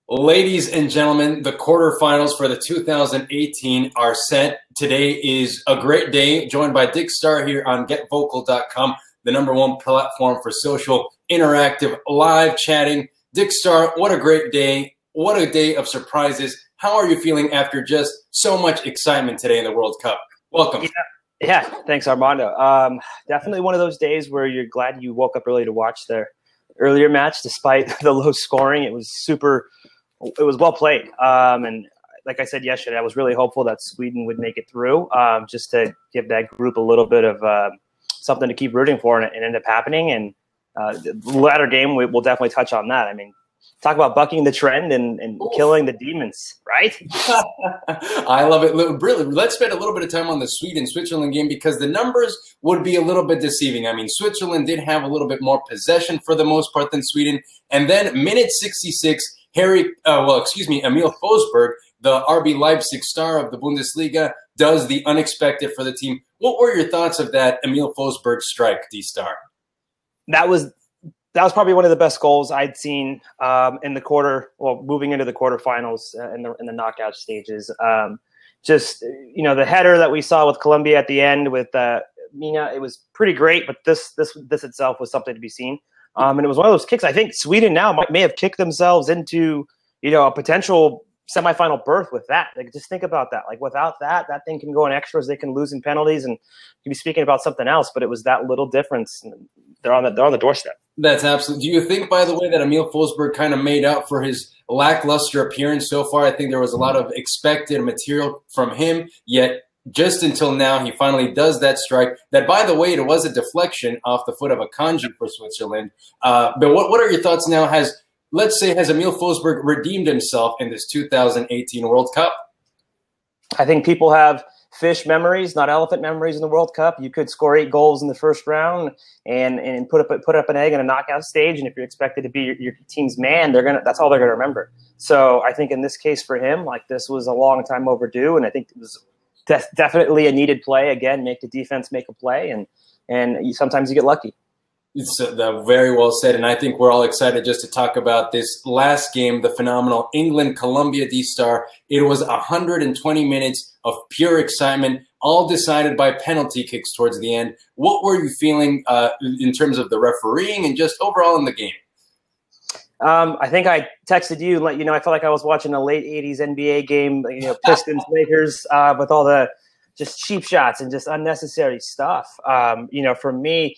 Ladies and gentlemen, the quarterfinals for the 2018 are set. Today is a great day, joined by Dick Starr here on GetVocal.com, the #1 platform for social, interactive, live chatting. Dick Starr, what a great day. What a day of surprises. How are you feeling after just so much excitement today in the World Cup? Welcome. Yeah, thanks, Armando. Definitely one of those days where you're glad you woke up early to watch the earlier match, despite the low scoring. It was well played. And like I said yesterday, I was really hopeful that Sweden would make it through, just to give that group a little bit of something to keep rooting for, and it ended up happening. And the latter game, we'll definitely touch on that. I mean, talk about bucking the trend and killing the demons, right? I love it. Really, let's spend a little bit of time on the Sweden-Switzerland game because the numbers would be a little bit deceiving. I mean, Switzerland did have a little bit more possession for the most part than Sweden. And then minute 66, Emil Forsberg, the RB Leipzig star of the Bundesliga, does the unexpected for the team. What were your thoughts of that Emil Forsberg strike, D-Star? That was probably one of the best goals I'd seen in the moving into the quarterfinals in the knockout stages. The header that we saw with Colombia at the end with Mina, it was pretty great, but this itself was something to be seen. And it was one of those kicks. I think Sweden now may have kicked themselves into, a potential semifinal berth with that. Like, just think about that. Like, without that thing can go in extras. They can lose in penalties, and you can be speaking about something else. But it was that little difference. They're on the doorstep. That's absolutely. Do you think, by the way, that Emil Forsberg kind of made up for his lackluster appearance so far? I think there was a lot of expected material from him, yet just until now, he finally does that strike. That, by the way, it was a deflection off the foot of Akanji for Switzerland. But what are your thoughts now? Has Emil Forsberg redeemed himself in this 2018 World Cup? I think people have fish memories, not elephant memories in the World Cup. You could score 8 goals in the first round and put up an egg in a knockout stage, and if you're expected to be your team's man, that's all they're gonna remember. So I think in this case for him, like, this was a long time overdue, and I think it was definitely a needed play. Again, make the defense make a play, and sometimes you get lucky. It's very well said, and I think we're all excited just to talk about this last game, the phenomenal England-Colombia D-Star. It was 120 minutes of pure excitement, all decided by penalty kicks towards the end. What were you feeling in terms of the refereeing and just overall in the game? I think I texted you and let you know I felt like I was watching a late 80s NBA game, Pistons, Lakers, with all the just cheap shots and just unnecessary stuff. For me,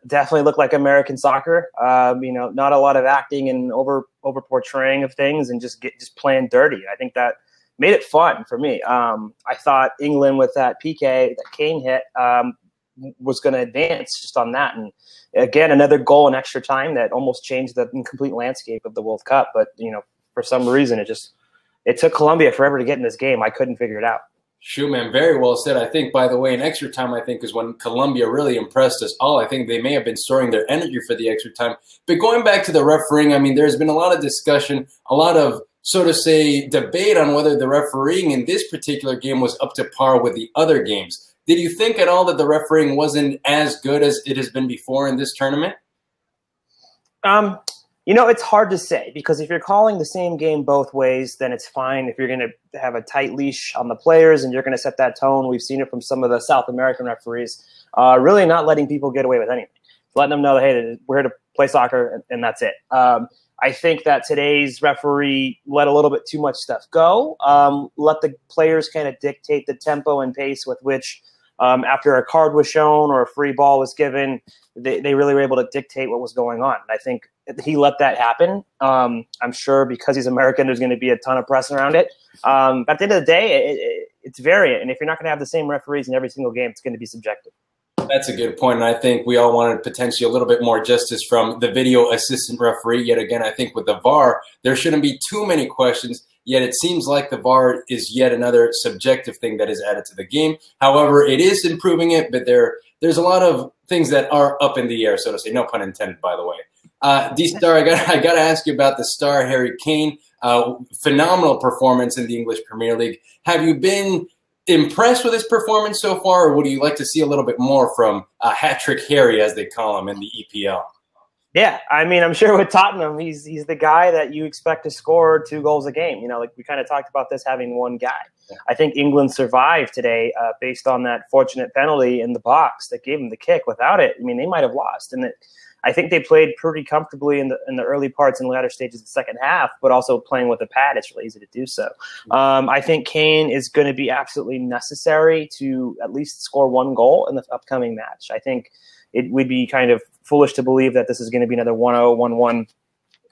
definitely looked like American soccer. Not a lot of acting and over portraying of things and just playing dirty. I think that made it fun for me. I thought England with that PK that Kane hit was going to advance just on that. And again, another goal in extra time that almost changed the complete landscape of the World Cup. But, for some reason, it took Colombia forever to get in this game. I couldn't figure it out. Shoot, man, very well said. I think, by the way, in extra time, I think, is when Colombia really impressed us all. I think they may have been storing their energy for the extra time. But going back to the refereeing, I mean, there's been a lot of discussion, a lot of, so to say, debate on whether the refereeing in this particular game was up to par with the other games. Did you think at all that the refereeing wasn't as good as it has been before in this tournament? It's hard to say, because if you're calling the same game both ways, then it's fine. If you're going to have a tight leash on the players and you're going to set that tone, we've seen it from some of the South American referees, really not letting people get away with anything. Letting them know, hey, we're here to play soccer, and that's it. I think that today's referee let a little bit too much stuff go, let the players kind of dictate the tempo and pace with which, after a card was shown or a free ball was given, they really were able to dictate what was going on. And I think he let that happen. I'm sure because he's American, there's going to be a ton of press around it. But at the end of the day, it's variant. And if you're not going to have the same referees in every single game, it's going to be subjective. That's a good point, and I think we all wanted potentially a little bit more justice from the video assistant referee. Yet again, I think with the VAR, there shouldn't be too many questions, yet it seems like the VAR is yet another subjective thing that is added to the game. However, it is improving it, but there's a lot of things that are up in the air, so to say. No pun intended, by the way. D-Star, I got to ask you about the star, Harry Kane. Phenomenal performance in the English Premier League. Have you been impressed with his performance so far, or would you like to see a little bit more from Hat-Trick Harry, as they call him in the EPL? Yeah, I mean, I'm sure with Tottenham, he's the guy that you expect to score 2 goals a game. You know, like we kind of talked about this having one guy. Yeah. I think England survived today based on that fortunate penalty in the box that gave them the kick. Without it, I mean, they might have lost. And I think they played pretty comfortably in the early parts and latter stages of the second half, but also playing with a pad, it's really easy to do so. I think Kane is going to be absolutely necessary to at least score 1 goal in the upcoming match. I think it would be kind of foolish to believe that this is going to be another 1-0, 1-1,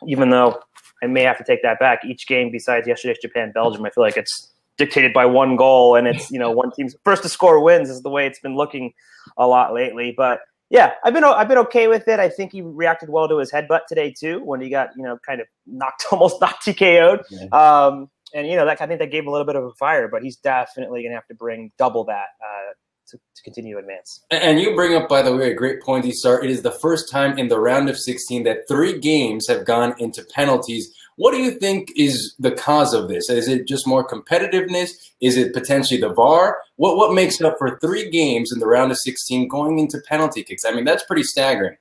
even though I may have to take that back. Each game besides yesterday's Japan-Belgium, I feel like it's dictated by 1 goal, and it's, you know, one team's first to score wins is the way it's been looking a lot lately. But yeah, I've been okay with it. I think he reacted well to his headbutt today too, when he got, you know, kind of almost knocked TKO'd. Yeah. And you know, I think that gave him a little bit of a fire, but he's definitely going to have to bring double that to continue to advance. And you bring up, by the way, a great point, D-Star. It is the first time in the round of 16 that 3 games have gone into penalties. What do you think is the cause of this? Is it just more competitiveness? Is it potentially the VAR? What makes it up for 3 games in the round of 16 going into penalty kicks? I mean, that's pretty staggering.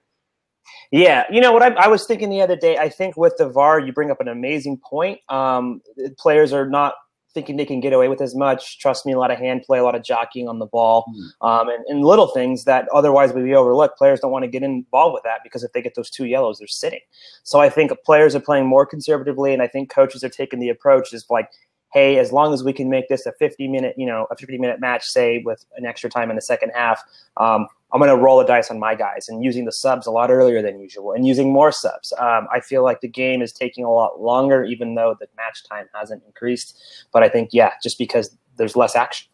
Yeah, you know what I was thinking the other day? I think with the VAR, you bring up an amazing point. Players are not thinking they can get away with as much. Trust me, a lot of hand play, a lot of jockeying on the ball, and little things that otherwise would be overlooked. Players don't want to get involved with that because if they get those 2 yellows, they're sitting. So I think players are playing more conservatively, and I think coaches are taking the approach is like, hey, as long as we can make this a 50-minute match, say with an extra time in the second half, I'm going to roll the dice on my guys and using the subs a lot earlier than usual and using more subs. I feel like the game is taking a lot longer, even though the match time hasn't increased. But I think, yeah, just because there's less action.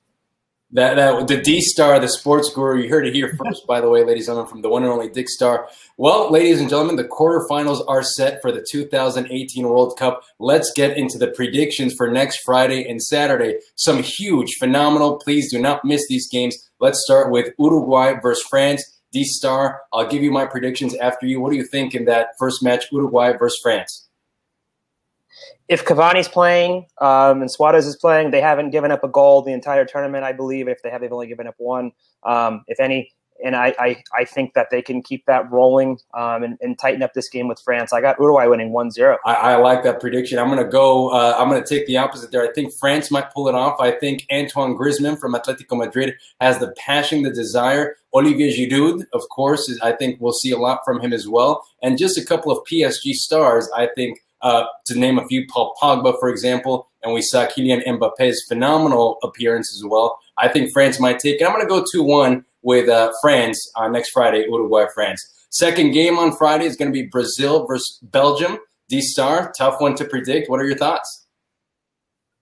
The D-Star, the sports guru, you heard it here first, by the way, ladies and gentlemen, from the one and only Dick Star. Well, ladies and gentlemen, the quarterfinals are set for the 2018 World Cup. Let's get into the predictions for next Friday and Saturday. Some huge, phenomenal. Please do not miss these games. Let's start with Uruguay versus France. D-Star, I'll give you my predictions after you. What do you think in that first match, Uruguay versus France? If Cavani's playing and Suarez is playing, they haven't given up a goal the entire tournament, I believe. If they have, they've only given up 1, if any. And I think that they can keep that rolling and tighten up this game with France. I got Uruguay winning 1-0. I like that prediction. I'm going to go. I'm going to take the opposite there. I think France might pull it off. I think Antoine Griezmann from Atletico Madrid has the passion, the desire. Olivier Giroud, of course, I think we'll see a lot from him as well. And just a couple of PSG stars, I think, to name a few, Paul Pogba, for example, and we saw Kylian Mbappe's phenomenal appearance as well. I think France might take it. I'm going to go 2-1 with France on next Friday, Uruguay-France. Second game on Friday is going to be Brazil versus Belgium. D-Star, tough one to predict. What are your thoughts?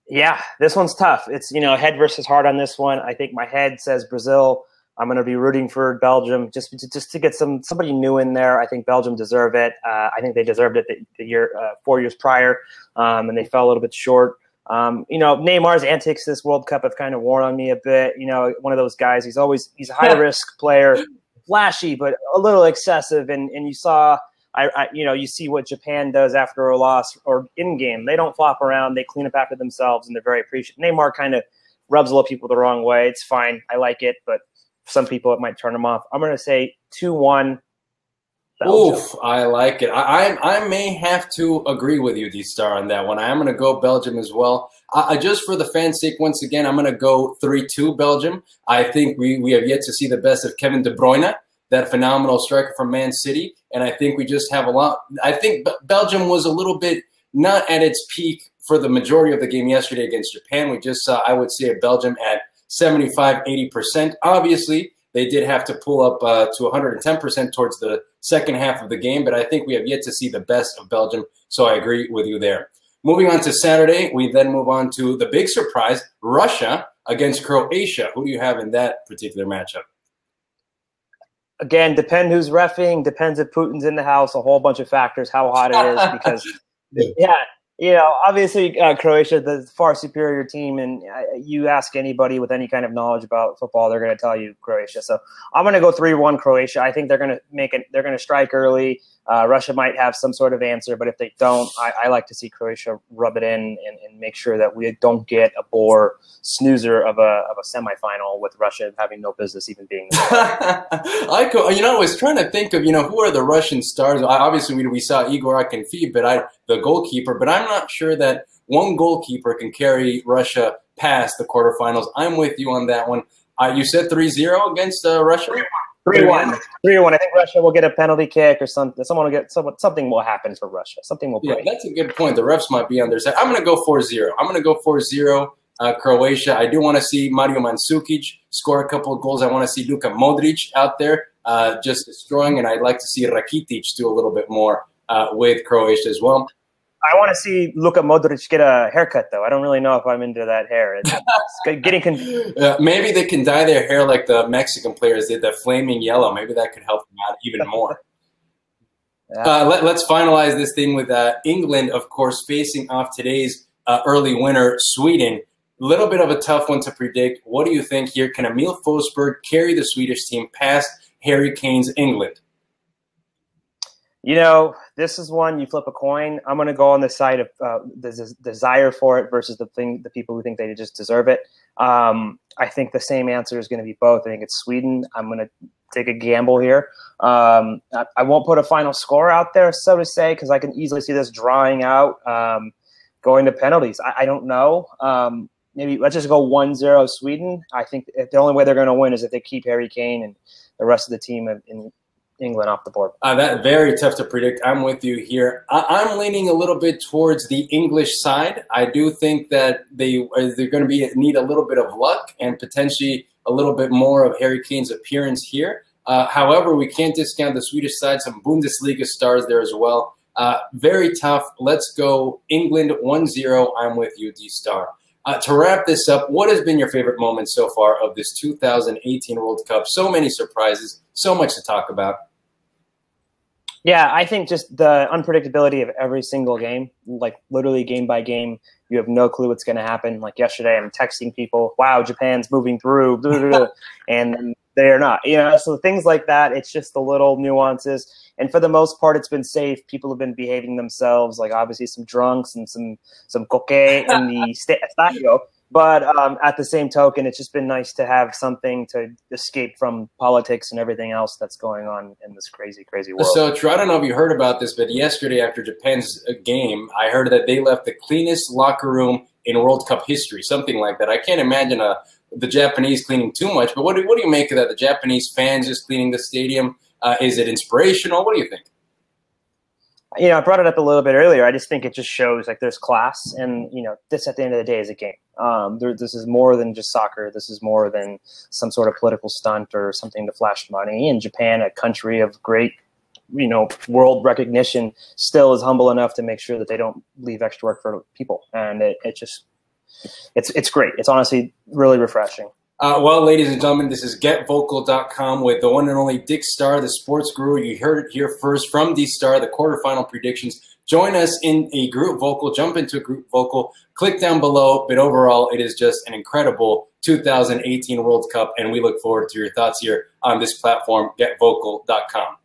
Yeah, this one's tough. It's, you know, head versus heart on this one. I think my head says Brazil. I'm going to be rooting for Belgium just to get somebody new in there. I think Belgium deserve it. I think they deserved it the year 4 years prior, and they fell a little bit short. You know, Neymar's antics this World Cup have kind of worn on me a bit. You know, one of those guys. He's a high risk player, flashy but a little excessive. And you saw, you see what Japan does after a loss or in game. They don't flop around. They clean up after themselves, and they're very appreciative. Neymar kind of rubs a lot of people the wrong way. It's fine. I like it, but some people it might turn them off. I'm going to say 2-1. Belgium. Oof, I like it. I may have to agree with you, D-Star, on that one. I am going to go Belgium as well. Just for the fans' sake, once again, I'm going to go 3-2 Belgium. I think we have yet to see the best of Kevin De Bruyne, that phenomenal striker from Man City, and I think we just have a lot. I think Belgium was a little bit not at its peak for the majority of the game yesterday against Japan. We just saw, I would say, a Belgium at 75-80%. Obviously, they did have to pull up to 110% towards the second half of the game, but I think we have yet to see the best of Belgium, so I agree with you there. Moving on to Saturday, we then move on to the big surprise, Russia against Croatia. Who do you have in that particular matchup? Again, depend who's reffing, depends if Putin's in the house, a whole bunch of factors, how hot it is, because, yeah, Obviously, Croatia, the far superior team, and you ask anybody with any kind of knowledge about football, they're going to tell you Croatia. So I'm going to go 3-1 Croatia. I think they're going to make it. They're going to strike early. Russia might have some sort of answer, but if they don't, I like to see Croatia rub it in and make sure that we don't get a bore snoozer of a semifinal with Russia having no business even being there. I was trying to think of, who are the Russian stars. Obviously, we saw Igor Akinfeev, the goalkeeper, but I'm not sure that one goalkeeper can carry Russia past the quarterfinals. I'm with you on that one. You said 3-0 against Russia? 3-1. 3-1. I think Russia will get a penalty kick or something. Something will happen for Russia. Something will break. Yeah, that's a good point. The refs might be on their side. I'm going to go 4-0. I'm going to go 4-0 Croatia. I do want to see Mario Mandzukic score a couple of goals. I want to see Luka Modric out there just destroying, and I'd like to see Rakitic do a little bit more with Croatia as well. I want to see Luka Modric get a haircut, though. I don't really know if I'm into that hair. It's getting maybe they can dye their hair like the Mexican players did, the flaming yellow. Maybe that could help them out even more. Let's finalize this thing with England, of course, facing off today's early winner, Sweden. A little bit of a tough one to predict. What do you think here? Can Emil Forsberg carry the Swedish team past Harry Kane's England? This is one you flip a coin. I'm going to go on the side of the desire for it versus the people who think they just deserve it. I think the same answer is going to be both. I think it's Sweden. I'm going to take a gamble here. I won't put a final score out there, so to say, because I can easily see this drawing out, going to penalties. I don't know. Maybe let's just go 1-0 Sweden. I think the only way they're going to win is if they keep Harry Kane and the rest of the team in England off the board. That's very tough to predict. I'm with you here. I'm leaning a little bit towards the English side. I do think that they're going to need a little bit of luck and potentially a little bit more of Harry Kane's appearance here. However, we can't discount the Swedish side. Some Bundesliga stars there as well. Very tough. Let's go England 1-0. I'm with you, D-Star. To wrap this up, what has been your favorite moment so far of this 2018 World Cup? So many surprises, so much to talk about. Yeah, I think just the unpredictability of every single game, like literally game by game, you have no clue what's going to happen. Like yesterday, I'm texting people, wow, Japan's moving through, blah, blah, blah, and they're not. So things like that, it's just the little nuances. And for the most part, it's been safe. People have been behaving themselves, like obviously some drunks and some coque in the stadio. But at the same token, it's just been nice to have something to escape from politics and everything else that's going on in this crazy, crazy world. So, Drew, I don't know if you heard about this, but yesterday after Japan's game, I heard that they left the cleanest locker room in World Cup history, something like that. I can't imagine the Japanese cleaning too much, but what do you make of that? The Japanese fans just cleaning the stadium? Is it inspirational? What do you think? I brought it up a little bit earlier. I just think it just shows like there's class, and this at the end of the day is a game. This is more than just soccer. This is more than some sort of political stunt or something to flash money. And Japan, a country of great, world recognition, still is humble enough to make sure that they don't leave extra work for people. And it's great. It's honestly really refreshing. Well, ladies and gentlemen, this is GetVocal.com with the one and only Dick Star, the sports guru. You heard it here first from D-Star, the quarterfinal predictions. Join us in a group vocal. Jump into a group vocal. Click down below. But overall, it is just an incredible 2018 World Cup, and we look forward to your thoughts here on this platform, GetVocal.com.